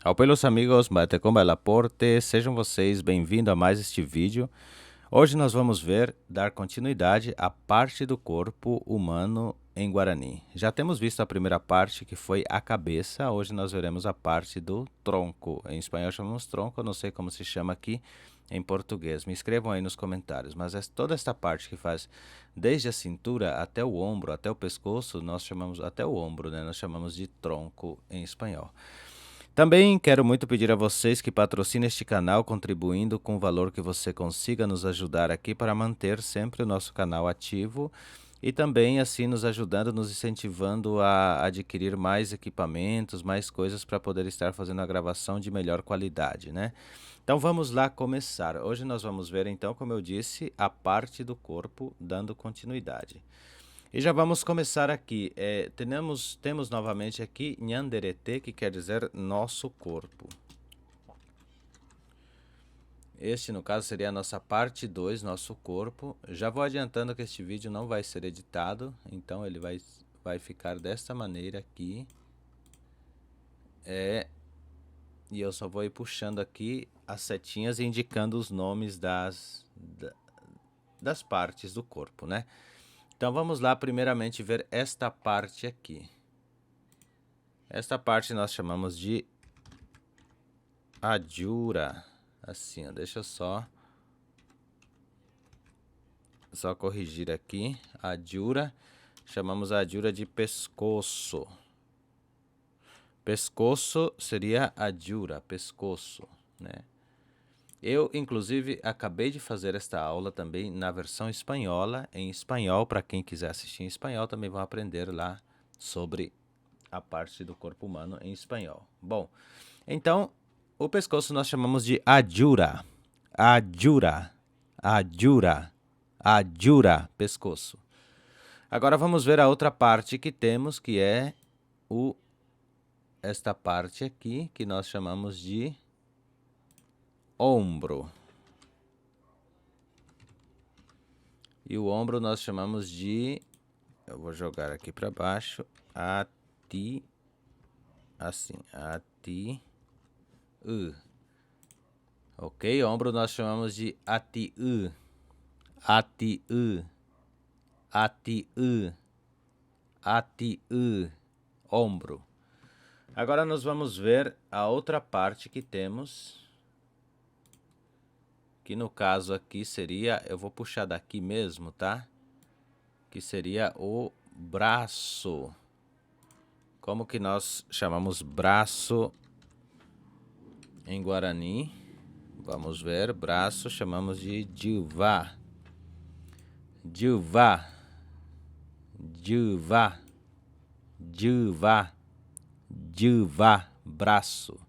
Ao pelos amigos, Mate com Belaporte, sejam vocês bem-vindos a mais este vídeo. Hoje nós vamos dar continuidade à parte do corpo humano em Guarani. Já temos visto a primeira parte, que foi a cabeça. Hoje nós veremos a parte do tronco. Em espanhol chamamos tronco, eu não sei como se chama aqui em português. Me escrevam aí nos comentários. Mas toda esta parte que faz desde a cintura até o ombro, até o pescoço, nós chamamos até o ombro, né? Nós chamamos de tronco em espanhol. Também quero muito pedir a vocês que patrocinem este canal, contribuindo com o valor que você consiga nos ajudar aqui para manter sempre o nosso canal ativo e também assim nos ajudando, nos incentivando a adquirir mais equipamentos, mais coisas para poder estar fazendo a gravação de melhor qualidade, né? Então vamos lá começar. Hoje nós vamos ver então, como eu disse, a parte do corpo, dando continuidade. E já vamos começar aqui. Temos novamente aqui Nhanderete, que quer dizer nosso corpo. Este, no caso, seria a nossa parte 2, nosso corpo. Já vou adiantando que este vídeo não vai ser editado, então ele vai ficar desta maneira aqui. E eu só vou ir puxando aqui as setinhas e indicando os nomes das partes do corpo, né? Então vamos lá primeiramente ver esta parte aqui. Esta parte nós chamamos de adjura. Assim, ó, deixa eu só corrigir aqui. Adjura, chamamos a adjura de pescoço. Pescoço seria adjura, pescoço, né? Eu, inclusive, acabei de fazer esta aula também na versão espanhola, em espanhol. Para quem quiser assistir em espanhol, também vão aprender lá sobre a parte do corpo humano em espanhol. Bom, então, o pescoço nós chamamos de adjura. Adjura, adjura, adjura, pescoço. Agora vamos ver a outra parte que temos, que é esta parte aqui, que nós chamamos de ombro. E o ombro nós chamamos de, eu vou jogar aqui para baixo, assim, ok? Ombro nós chamamos de ati-u, ati-u, ati-u, ati-u, ombro. Agora nós vamos ver a outra parte que temos, que no caso aqui seria, eu vou puxar daqui mesmo, tá? Que seria o braço. Como que nós chamamos braço em Guarani? Vamos ver, braço chamamos de djuvá. Djuvá, djuvá, djuvá, djuvá, braço.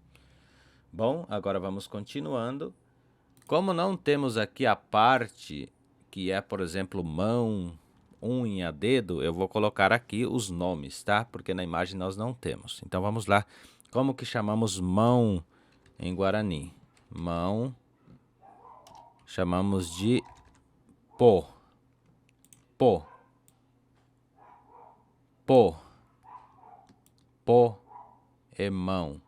Bom, agora vamos continuando. Como não temos aqui a parte que é, por exemplo, mão, unha, dedo, eu vou colocar aqui os nomes, tá? Porque na imagem nós não temos. Então vamos lá. Como que chamamos mão em Guarani? Mão chamamos de pô. Pô. Pô. Pô é mão.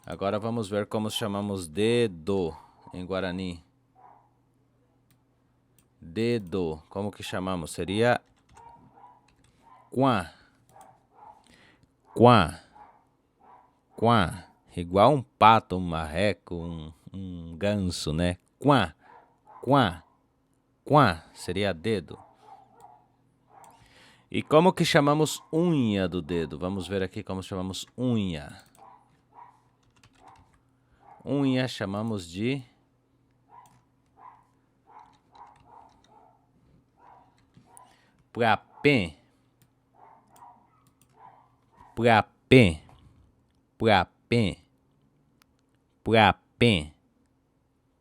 Agora vamos ver como chamamos dedo em Guarani. Dedo, como que chamamos? Seria quá. Quá. Quá. Igual um pato, um marreco, um ganso, né? Quá. Quá. Quá seria dedo. E como que chamamos unha do dedo? Vamos ver aqui como chamamos unha. Unha chamamos de Puapé. Puapé. Puapé. Puapé.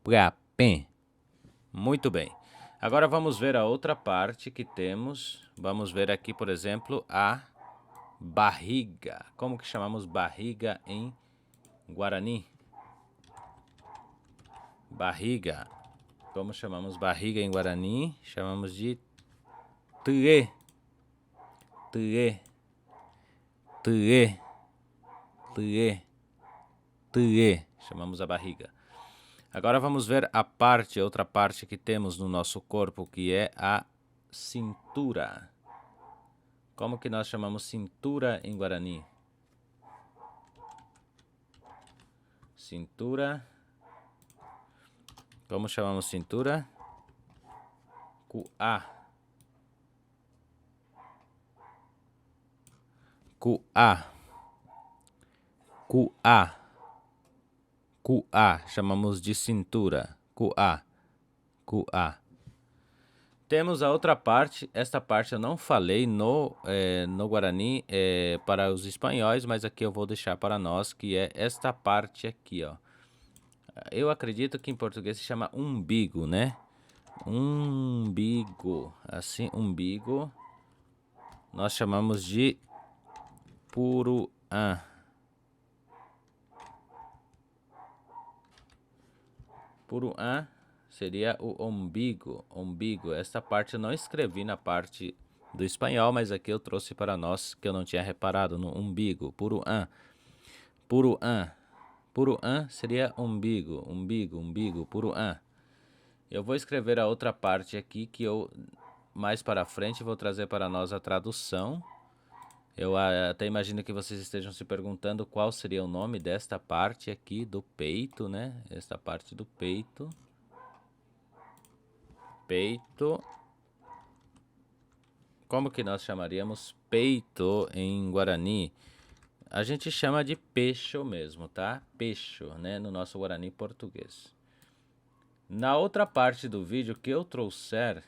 Puapé. Muito bem. Agora vamos ver a outra parte que temos. Vamos ver aqui, por exemplo, a barriga. Como que chamamos barriga em Guarani? Barriga. Como chamamos barriga em Guarani? Chamamos de tuê. Tuê. Tuê. Tuê. te, chamamos a barriga. Agora vamos ver outra parte que temos no nosso corpo, que é a cintura. Como que nós chamamos cintura em Guarani? Cintura. Como chamamos cintura? Cuá. Cuá. Cuá. Cuá. Chamamos de cintura. Cuá. Cuá. Temos a outra parte. Esta parte eu não falei no Guarani para os espanhóis, mas aqui eu vou deixar para nós, que é esta parte aqui, ó. Eu acredito que em português se chama umbigo, né? Umbigo. Assim, umbigo. Nós chamamos de puruã. Puruã seria o umbigo. Umbigo. Esta parte eu não escrevi na parte do espanhol, mas aqui eu trouxe para nós, que eu não tinha reparado no umbigo. Puruã. Puruã. Puruã seria umbigo. Umbigo, umbigo, puruã. Eu vou escrever a outra parte aqui, que eu mais para frente vou trazer para nós a tradução. Eu até imagino que vocês estejam se perguntando qual seria o nome desta parte aqui do peito, né? Esta parte do peito. Peito. Como que nós chamaríamos peito em Guarani? A gente chama de pecho mesmo, tá? Pecho, né? No nosso Guarani português. Na outra parte do vídeo que eu trouxer,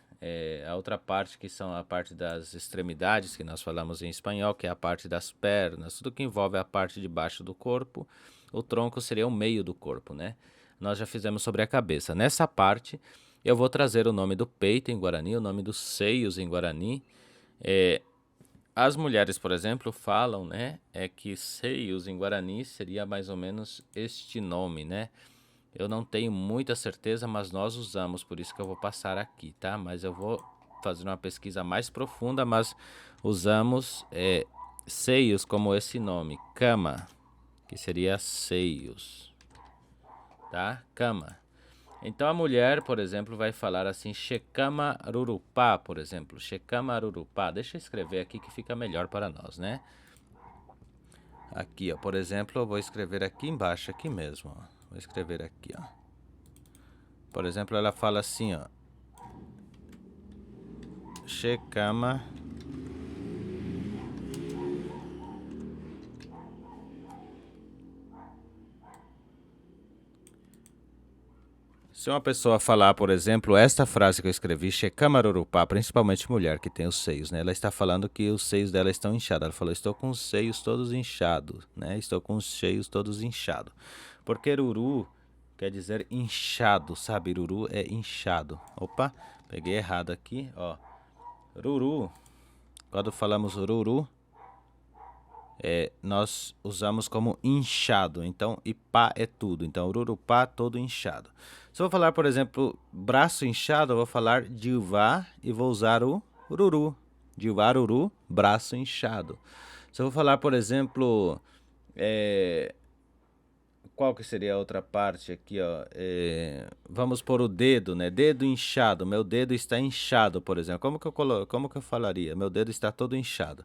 a outra parte que são a parte das extremidades, que nós falamos em espanhol, que é a parte das pernas, tudo que envolve a parte de baixo do corpo. O tronco seria o meio do corpo, né? Nós já fizemos sobre a cabeça. Nessa parte, eu vou trazer o nome do peito em Guarani, o nome dos seios em Guarani. As mulheres, por exemplo, falam, né, que seios em Guarani seria mais ou menos este nome, né? Eu não tenho muita certeza, mas nós usamos, por isso que eu vou passar aqui, tá? Mas eu vou fazer uma pesquisa mais profunda, mas usamos seios como esse nome, cama, que seria seios, tá? Cama. Então a mulher, por exemplo, vai falar assim, Checama Rurupá, por exemplo, Checama Rurupá. Deixa eu escrever aqui que fica melhor para nós, né? Aqui, ó, por exemplo, eu vou escrever aqui embaixo, aqui mesmo, ó. Vou escrever aqui, ó. Por exemplo, ela fala assim, ó. Checama. Se uma pessoa falar, por exemplo, esta frase que eu escrevi, Checama Rurupá, principalmente mulher que tem os seios, né? Ela está falando que os seios dela estão inchados. Ela falou, estou com os seios todos inchados, né? Estou com os seios todos inchados. Porque ruru quer dizer inchado, sabe? Ruru é inchado. Opa, peguei errado aqui, ó. Ruru, quando falamos ruru, nós usamos como inchado. Então, ipá é tudo. Então, rurupá, todo inchado. Se eu falar, por exemplo, braço inchado, eu vou falar divá e vou usar o ruru. Divá, ruru, braço inchado. Se eu vou falar, por exemplo, qual que seria a outra parte aqui, ó? Vamos por o dedo, né? Dedo inchado. Meu dedo está inchado, por exemplo. Como que eu falaria? Meu dedo está todo inchado.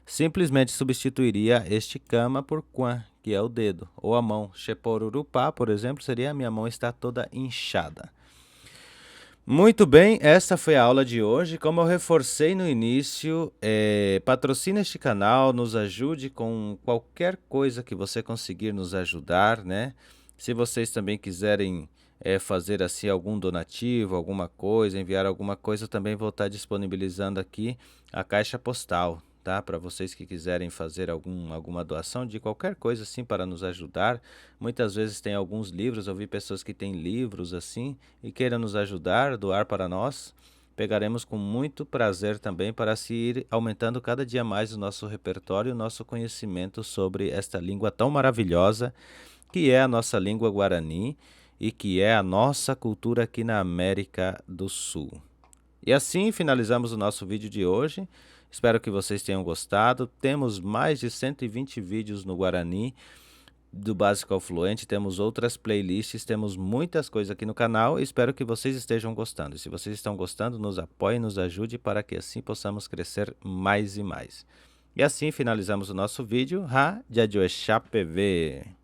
Simplesmente substituiria este cama por quan, que é o dedo, ou a mão. Cheporurupá, por exemplo, seria minha mão está toda inchada. Muito bem, essa foi a aula de hoje. Como eu reforcei no início, patrocine este canal, nos ajude com qualquer coisa que você conseguir nos ajudar, né? Se vocês também quiserem fazer assim algum donativo, alguma coisa, enviar alguma coisa, também vou estar disponibilizando aqui a caixa postal, tá? Para vocês que quiserem fazer alguma doação de qualquer coisa assim para nos ajudar. Muitas vezes tem alguns livros, eu vi pessoas que têm livros assim e queiram nos ajudar, doar para nós. Pegaremos com muito prazer também para se ir aumentando cada dia mais o nosso repertório, o nosso conhecimento sobre esta língua tão maravilhosa que é a nossa língua Guarani e que é a nossa cultura aqui na América do Sul. E assim finalizamos o nosso vídeo de hoje. Espero que vocês tenham gostado. Temos mais de 120 vídeos no Guarani do básico ao fluente, temos outras playlists, temos muitas coisas aqui no canal. Espero que vocês estejam gostando. E se vocês estão gostando, nos apoie, nos ajude para que assim possamos crescer mais e mais. E assim finalizamos o nosso vídeo. Ha, Jadjo Chapeve.